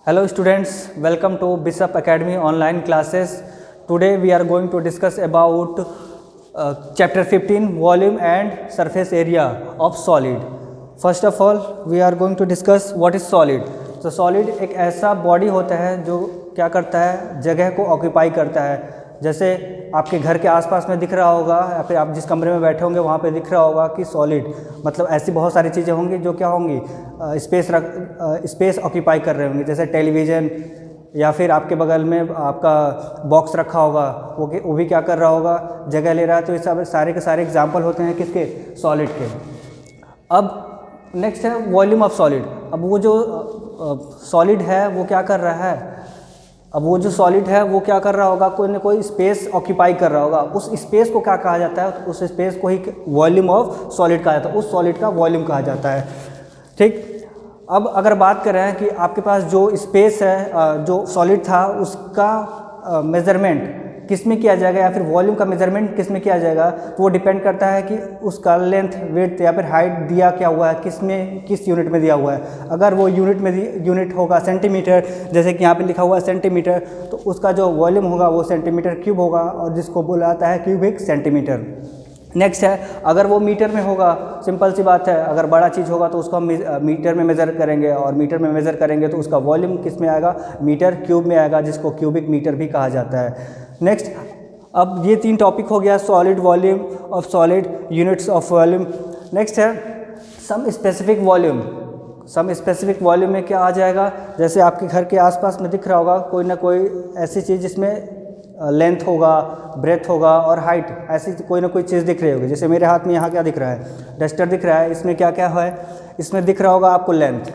Hello students, welcome to Bishop Academy online classes. Today we are going to discuss about chapter 15 volume and surface area of solid. First of all we are going to discuss what is solid. So solid एक ऐसा body होता है जो क्या करता है, जगह को ऑक्यूपाई करता है. जैसे आपके घर के आसपास में दिख रहा होगा या फिर आप जिस कमरे में बैठे होंगे वहाँ पे दिख रहा होगा कि सॉलिड मतलब ऐसी बहुत सारी चीज़ें होंगी जो क्या होंगी, स्पेस ऑक्यूपाई कर रहे होंगे. जैसे टेलीविज़न या फिर आपके बगल में आपका बॉक्स रखा होगा वो भी क्या कर रहा होगा, जगह ले रहा है. तो ये सब सारे के सारे एग्जाम्पल होते हैं किसके, सॉलिड के. अब नेक्स्ट है वॉल्यूम ऑफ सॉलिड. अब वो जो सॉलिड है वो क्या कर रहा है, अब वो जो सॉलिड है वो क्या कर रहा होगा, कोई ना कोई स्पेस ऑक्यूपाई कर रहा होगा. उस स्पेस को क्या कहा जाता है, उस स्पेस को ही वॉल्यूम ऑफ सॉलिड कहा जाता है, उस सॉलिड का वॉल्यूम कहा जाता है. ठीक. अब अगर बात करें कि आपके पास जो स्पेस है, जो सॉलिड था उसका मेज़रमेंट किस में किया जाएगा या फिर वॉल्यूम का मेज़रमेंट किस में किया जाएगा, तो वो डिपेंड करता है कि उसका लेंथ, विड्थ या फिर हाइट दिया क्या हुआ है, किस यूनिट में दिया हुआ है. अगर वो यूनिट होगा सेंटीमीटर, जैसे कि यहाँ पे लिखा हुआ है सेंटीमीटर, तो उसका जो वॉल्यूम होगा वो सेंटीमीटर क्यूब होगा और जिसको बोला जाता है क्यूबिक सेंटीमीटर. नेक्स्ट है अगर वो मीटर में होगा, सिंपल सी बात है, अगर बड़ा चीज़ होगा तो उसको हम मीटर में मेज़र करेंगे और मीटर में मेज़र करेंगे तो उसका वॉल्यूम किस में आएगा, मीटर क्यूब में आएगा, जिसको क्यूबिक मीटर भी कहा जाता है. नेक्स्ट, अब ये 3 टॉपिक हो गया, solid, volume of solid, units of volume. Next है some specific volume. Some specific volume में क्या आ जाएगा, जैसे आपके घर के आसपास में दिख रहा होगा कोई ना कोई ऐसी चीज़ जिसमें लेंथ होगा, ब्रेथ होगा और हाइट, ऐसी कोई ना कोई चीज़ दिख रही होगी. जैसे मेरे हाथ में यहाँ क्या दिख रहा है, डस्टर दिख रहा है. इसमें क्या क्या है, इसमें दिख रहा होगा आपको लेंथ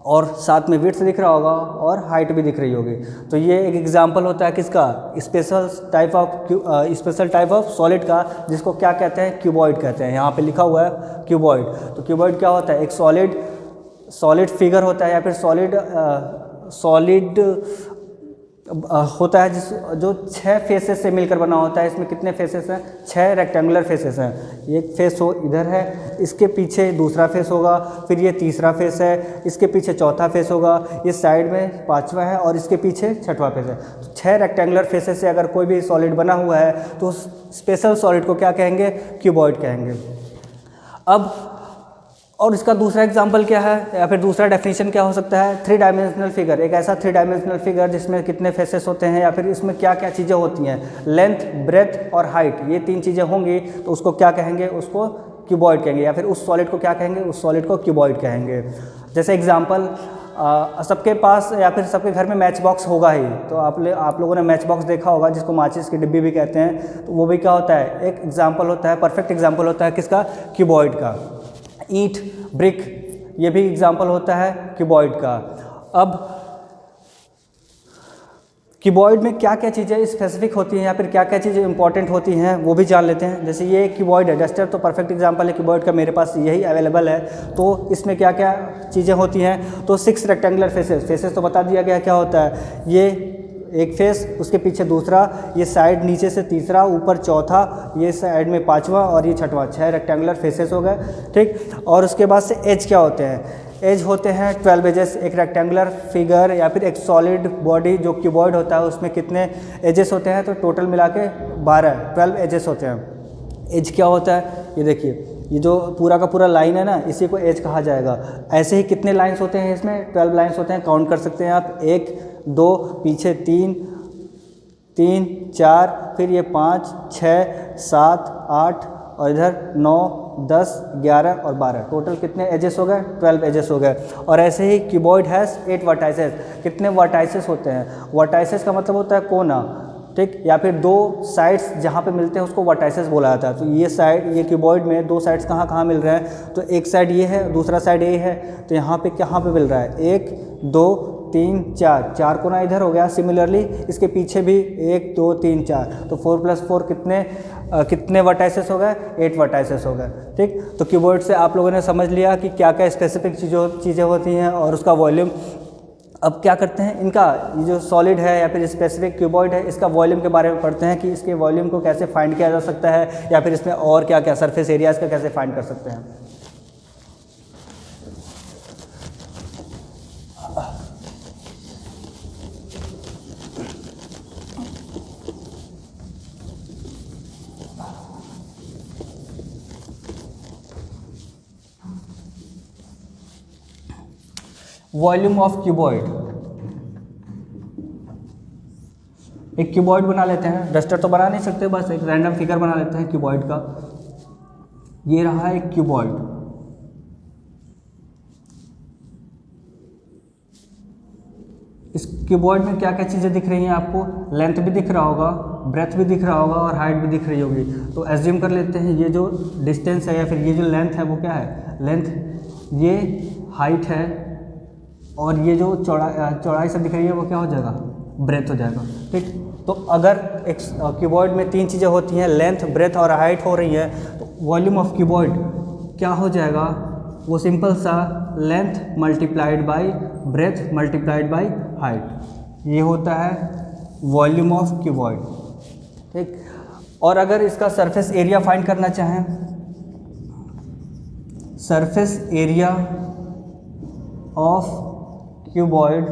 और साथ में विड्थ दिख रहा होगा और हाइट भी दिख रही होगी. तो ये एक एग्जांपल होता है किसका, स्पेशल टाइप ऑफ सॉलिड का, जिसको क्या कहते हैं, क्यूबॉइड कहते हैं. यहाँ पे लिखा हुआ है क्यूबॉइड. तो क्यूबॉइड क्या होता है, एक सॉलिड फिगर होता है या फिर सॉलिड होता है जो 6 फेसेस से मिलकर बना होता है. इसमें कितने फेसेस हैं, 6 रेक्टेंगुलर फेसेस हैं. एक फेस हो इधर है, इसके पीछे दूसरा फेस होगा, फिर ये तीसरा फेस है, इसके पीछे चौथा फेस होगा, ये साइड में 5वां है और इसके पीछे 6वां फेस है. तो 6 रेक्टेंगुलर फेसेस से अगर कोई भी सॉलिड बना हुआ है तो स्पेशल सॉलिड को क्या कहेंगे, क्यूबॉइड कहेंगे. अब और इसका दूसरा एग्जाम्पल क्या है या फिर दूसरा डेफिनेशन क्या हो सकता है, 3 डायमेंशनल फिगर. एक ऐसा 3 डायमेंशनल फिगर जिसमें कितने फेसेस होते हैं या फिर इसमें क्या क्या चीज़ें होती हैं, लेंथ, ब्रेथ और हाइट, ये 3 चीज़ें होंगी तो उसको क्या कहेंगे, उसको क्यूबॉइड कहेंगे. या फिर उस सॉलिड को क्या कहेंगे, उस सॉलिड को क्यूबॉइड कहेंगे. जैसे एग्जाम्पल, सबके पास या फिर सबके घर में मैच बॉक्स होगा ही. तो आप लोगों ने मैच बॉक्स देखा होगा जिसको माचिस की डिब्बी भी कहते हैं. तो वो भी क्या होता है, एक एग्जाम्पल होता है, परफेक्ट एग्जाम्पल होता है किसका, क्यूबॉइड का. ईंट, ब्रिक, ये भी एग्जाम्पल होता है क्यूबॉइड का. अब क्यूबॉइड में क्या क्या चीज़ें स्पेसिफिक होती हैं या फिर क्या क्या चीज़ें इंपॉर्टेंट होती हैं वो भी जान लेते हैं. जैसे ये क्यूबॉइड है, डस्टर तो परफेक्ट एग्जाम्पल है क्यूबॉइड का, मेरे पास यही अवेलेबल है. तो इसमें क्या क्या चीज़ें होती हैं, तो 6 रेक्टेंगुलर फेसेस तो बता दिया गया क्या होता है. ये एक फेस, उसके पीछे दूसरा, ये साइड नीचे से तीसरा, ऊपर चौथा, ये साइड में 5वां और ये 6वां. 6 रेक्टेंगुलर फेसेस हो गए. ठीक. और उसके बाद से एज क्या होते हैं, एज होते हैं 12 एजेस. एक रेक्टेंगुलर फिगर या फिर एक सॉलिड बॉडी जो क्यूबॉइड होता है उसमें कितने एजेस होते हैं, तो टोटल मिला के 12 एजेस होते हैं. एज क्या होता है, ये देखिए, ये जो पूरा का पूरा लाइन है ना, इसी को एज कहा जाएगा. ऐसे ही कितने लाइंस होते हैं, इसमें 12 लाइंस होते हैं, काउंट कर सकते हैं आप. 1 2 पीछे 3 4, फिर ये 5 6 7 8 और इधर 9 10 11 और 12. टोटल कितने एजेस हो गए, 12 एजेस हो गए. और ऐसे ही क्यूबॉइड हैज़ 8 वर्टाइसेस. कितने वर्टाइसेस होते हैं, वर्टाइसेस का मतलब होता है कोना. ठीक. या फिर 2 साइड्स जहाँ पे मिलते हैं उसको वर्टाइसेस बोला जाता है. तो ये साइड, ये क्यूबॉइड में 2 साइड्स कहाँ मिल रहे हैं, तो एक साइड ये है, दूसरा साइड ये है. तो यहाँ पे कहाँ पे मिल रहा है, 1 2 3 4 कोना इधर हो गया. सिमिलरली इसके पीछे भी 1 2 3 4, तो 4 + 4 कितने वर्टाइसेस हो गए, 8 वर्टाइसेस हो गए. ठीक. तो कीबोर्ड से आप लोगों ने समझ लिया कि क्या क्या स्पेसिफिक चीज़ें होती हैं और उसका वॉल्यूम. अब क्या करते हैं, इनका ये जो सॉलिड है या फिर स्पेसिफिक क्यूबॉइड है, इसका वॉल्यूम के बारे में पढ़ते हैं कि इसके वॉल्यूम को कैसे फाइंड किया जा सकता है या फिर इसमें और क्या क्या सरफेस एरिया इसका कैसे फाइंड कर सकते हैं. वॉल्यूम ऑफ क्यूबॉइड, एक क्यूबॉइड बना लेते हैं, डस्टर तो बना नहीं सकते, बस एक रैंडम फिगर बना लेते हैं क्यूबॉइड का। ये रहा एक क्यूबॉइड, इस क्यूबॉइड में क्या क्या चीज़ें दिख रही हैं आपको? लेंथ भी दिख रहा होगा, ब्रेथ भी दिख रहा होगा और हाइट भी दिख रही होगी। तो एज्यूम कर लेते हैं ये जो डिस्टेंस है या फिर ये जो लेंथ है वो क्या है? लेंथ, ये हाइट है, और ये जो चौड़ाई सब दिख रही है वो क्या हो जाएगा? ब्रेथ हो जाएगा। ठीक, तो अगर एक क्यूबॉइड में तीन चीज़ें होती हैं, लेंथ, ब्रेथ और हाइट हो रही है, तो वॉल्यूम ऑफ क्यूबॉइड क्या हो जाएगा? वो सिंपल सा length multiplied by breath multiplied by height, ये होता है वॉल्यूम ऑफ क्यूबॉइड। ठीक, और अगर इसका सरफेस एरिया फाइंड करना चाहें, सरफेस एरिया ऑफ क्यूबॉइड,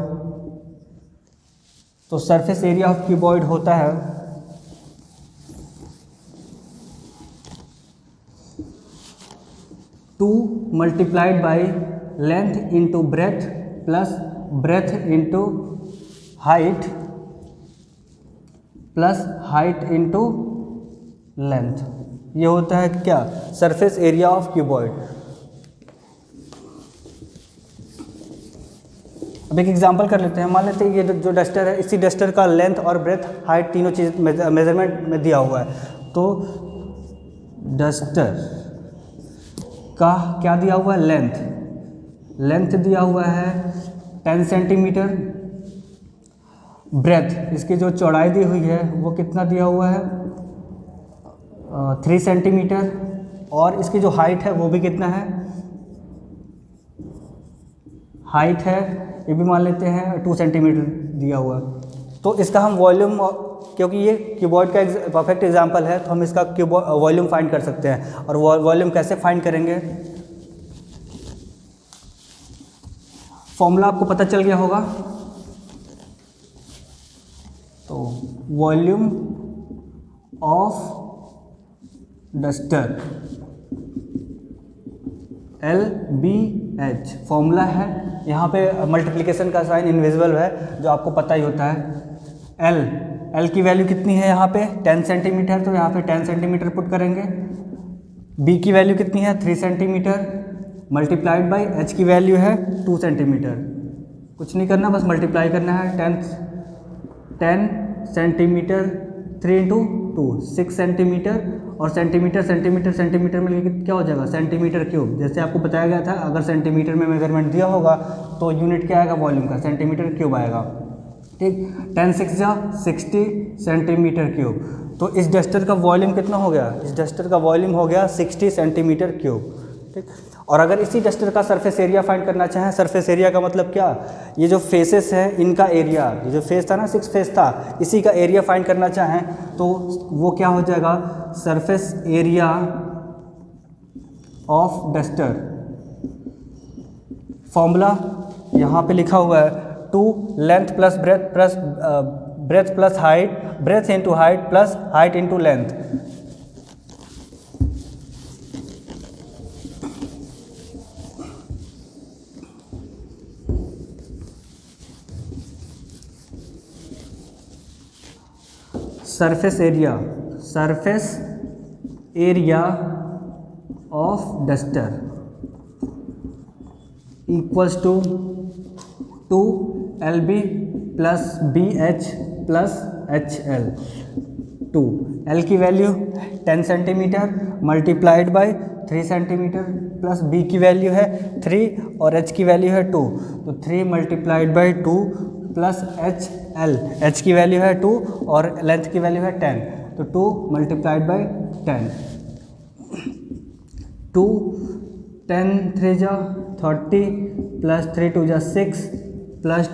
तो सरफेस एरिया ऑफ क्यूबॉइड होता है 2 multiplied by length into breadth plus breadth into height plus height into length, ये होता है क्या? Surface area of cuboid. अब एक एग्जांपल कर लेते हैं। मान लेते हैं ये जो डस्टर है, इसी डस्टर का लेंथ और ब्रेथ हाइट तीनों चीज़ मेजरमेंट में दिया हुआ है। तो डस्टर का क्या दिया हुआ है? लेंथ दिया हुआ है 10 सेंटीमीटर, ब्रेथ इसकी जो चौड़ाई दी हुई है वो कितना दिया हुआ है? 3 सेंटीमीटर, और इसकी जो हाइट है वो भी कितना है? हाइट है ये भी मान लेते हैं 2 सेंटीमीटर दिया हुआ। तो इसका हम वॉल्यूम, क्योंकि ये क्यूबॉइड का परफेक्ट एग्जांपल है, तो हम इसका वॉल्यूम फाइंड कर सकते हैं। और वॉल्यूम कैसे फाइंड करेंगे? फॉर्मूला आपको पता चल गया होगा। तो volume of duster LBH formula है। यहाँ पे मल्टीप्लिकेशन का साइन इनविजिबल है जो आपको पता ही होता है। L की वैल्यू कितनी है यहाँ पे? 10 सेंटीमीटर, तो यहाँ पे 10 सेंटीमीटर पुट करेंगे। B की वैल्यू कितनी है? 3 सेंटीमीटर मल्टीप्लाइड बाई H की वैल्यू है 2 सेंटीमीटर। कुछ नहीं करना, बस मल्टीप्लाई करना है। 10 सेंटीमीटर 3 इंटू 2 6 सेंटीमीटर, और सेंटीमीटर में लेके क्या हो जाएगा? Centimetre cube. जैसे आपको बताया गया था, अगर सेंटीमीटर में मेजरमेंट दिया होगा तो यूनिट क्या आएगा? वॉल्यूम का सेंटीमीटर क्यूब आएगा। ठीक, 10 6 जा 60 सेंटीमीटर क्यूब। तो इस डस्टर का वॉल्यूम कितना हो गया? इस डस्टर का वॉल्यूम हो गया 60 सेंटीमीटर क्यूब। ठीक, और अगर इसी डस्टर का सरफेस एरिया फाइंड करना चाहें, सरफेस एरिया का मतलब क्या? ये जो फेसेस हैं इनका एरिया, ये जो फेस था ना, 6 फेस था, इसी का एरिया फाइंड करना चाहें तो वो क्या हो जाएगा? Surface area of duster, formula यहाँ पे लिखा हुआ है 2 length plus breadth plus height, breadth into height plus height into length. Surface area of duster equals to 2 LB plus BH plus HL। 2 L की value 10 centimetre multiplied by 3 centimetre plus B की value है 3 और H की value है 2, तो 3 multiplied by 2 plus H की value है 2 और लेंथ की वैल्यू है 10, तो 2 मल्टीप्लाइड बाय 10। 2 10 3 जा 30 प्लस 3 2 जा 6 प्लस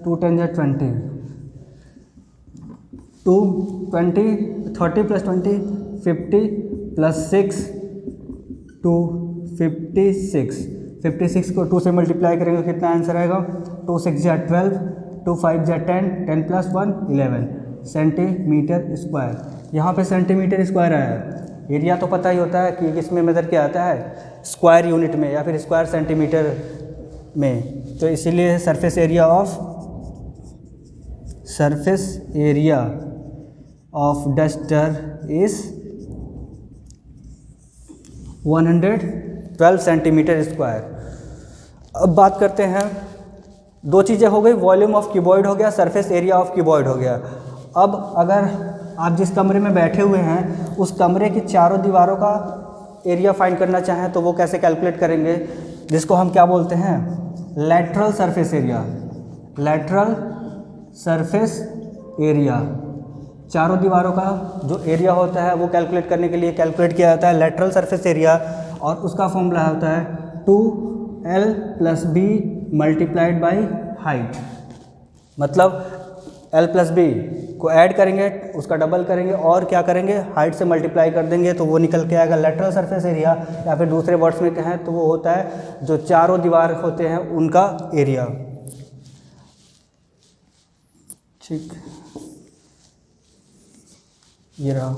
2 10 जा 20, 2 20 30 प्लस 20 50 प्लस 6 2 56 को 2 से मल्टीप्लाई करेंगे कितना आंसर आएगा? 2 6 जा 12, 2 5 जा 10, 10 प्लस 1 11 सेंटीमीटर स्क्वायर। यहाँ पे सेंटीमीटर स्क्वायर आया है। एरिया तो पता ही होता है कि किस में मेजर किया आता है? स्क्वायर यूनिट में या फिर स्क्वायर सेंटीमीटर में। तो इसीलिए surface area of duster is 112 centimetre square. अब बात करते हैं, दो चीज़ें हो गई, वॉल्यूम ऑफ क्यूबॉइड हो गया, सरफेस एरिया ऑफ क्यूबॉइड हो गया। अब अगर आप जिस कमरे में बैठे हुए हैं उस कमरे की चारों दीवारों का एरिया फाइंड करना चाहें तो वो कैसे कैलकुलेट करेंगे, जिसको हम क्या बोलते हैं, lateral surface area. Lateral surface area, चारों दीवारों का जो एरिया होता है वो कैलकुलेट करने के लिए कैलकुलेट किया जाता है लैटरल सरफेस एरिया, और उसका फॉर्मूला होता है 2L + B multiplied by height. मतलब L + B को ऐड करेंगे, उसका डबल करेंगे और क्या करेंगे, हाइट से मल्टीप्लाई कर देंगे तो वो निकल के आएगा लैटरल सरफेस एरिया, या फिर दूसरे वर्ड्स में कहें तो वो होता है जो चारों दीवार होते हैं उनका एरिया। ठीक, ये रहा।